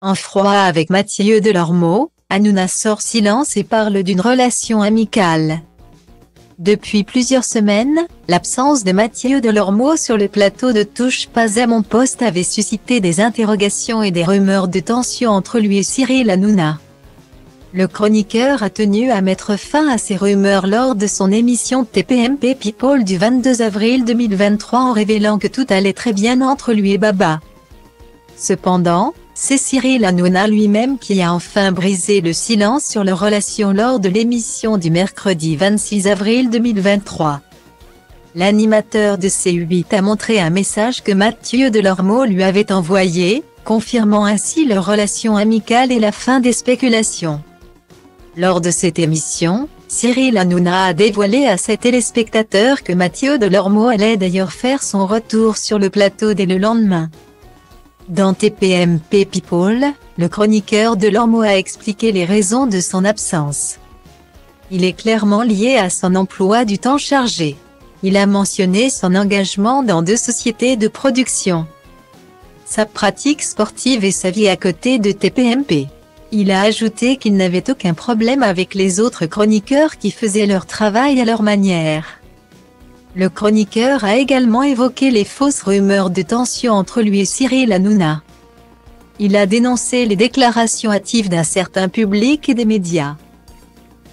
En froid avec Mathieu Delormeau, Hanouna sort silence et parle d'une relation amicale. Depuis plusieurs semaines, l'absence de Mathieu Delormeau sur le plateau de Touche pas à mon poste avait suscité des interrogations et des rumeurs de tension entre lui et Cyril Hanouna. Le chroniqueur a tenu à mettre fin à ces rumeurs lors de son émission TPMP People du 22 avril 2023 en révélant que tout allait très bien entre lui et Baba. Cependant, c'est Cyril Hanouna lui-même qui a enfin brisé le silence sur leur relation lors de l'émission du mercredi 26 avril 2023. L'animateur de C8 a montré un message que Mathieu Delormeau lui avait envoyé, confirmant ainsi leur relation amicale et la fin des spéculations. Lors de cette émission, Cyril Hanouna a dévoilé à ses téléspectateurs que Mathieu Delormeau allait d'ailleurs faire son retour sur le plateau dès le lendemain. Dans TPMP People, le chroniqueur Delormeau a expliqué les raisons de son absence. Il est clairement lié à son emploi du temps chargé. Il a mentionné son engagement dans 2 sociétés de production, sa pratique sportive et sa vie à côté de TPMP. Il a ajouté qu'il n'avait aucun problème avec les autres chroniqueurs qui faisaient leur travail à leur manière. Le chroniqueur a également évoqué les fausses rumeurs de tension entre lui et Cyril Hanouna. Il a dénoncé les déclarations hâtives d'un certain public et des médias.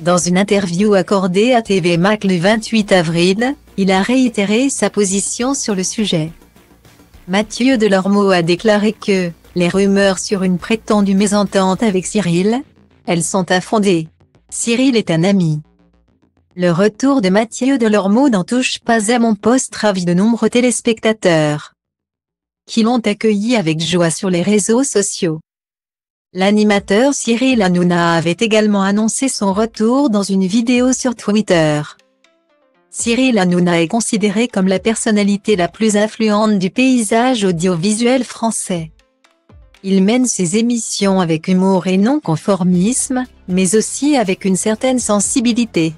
Dans une interview accordée à TV Mac le 28 avril, il a réitéré sa position sur le sujet. Mathieu Delormeau a déclaré que les rumeurs sur une prétendue mésentente avec Cyril, elles sont infondées. Cyril est un ami. Le retour de Mathieu Delormeau dans Touche pas à mon poste ravit de nombreux téléspectateurs, qui l'ont accueilli avec joie sur les réseaux sociaux. L'animateur Cyril Hanouna avait également annoncé son retour dans une vidéo sur Twitter. Cyril Hanouna est considéré comme la personnalité la plus influente du paysage audiovisuel français. Il mène ses émissions avec humour et non-conformisme, mais aussi avec une certaine sensibilité.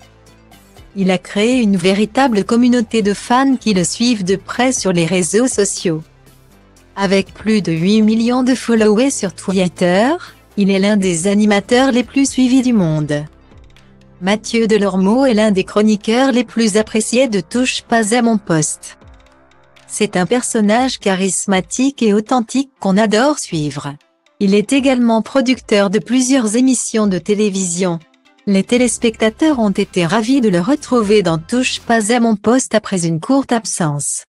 Il a créé une véritable communauté de fans qui le suivent de près sur les réseaux sociaux. Avec plus de 8 millions de followers sur Twitter, il est l'un des animateurs les plus suivis du monde. Mathieu Delormeau est l'un des chroniqueurs les plus appréciés de Touche pas à mon poste. C'est un personnage charismatique et authentique qu'on adore suivre. Il est également producteur de plusieurs émissions de télévision. Les téléspectateurs ont été ravis de le retrouver dans Touche pas à mon poste après une courte absence.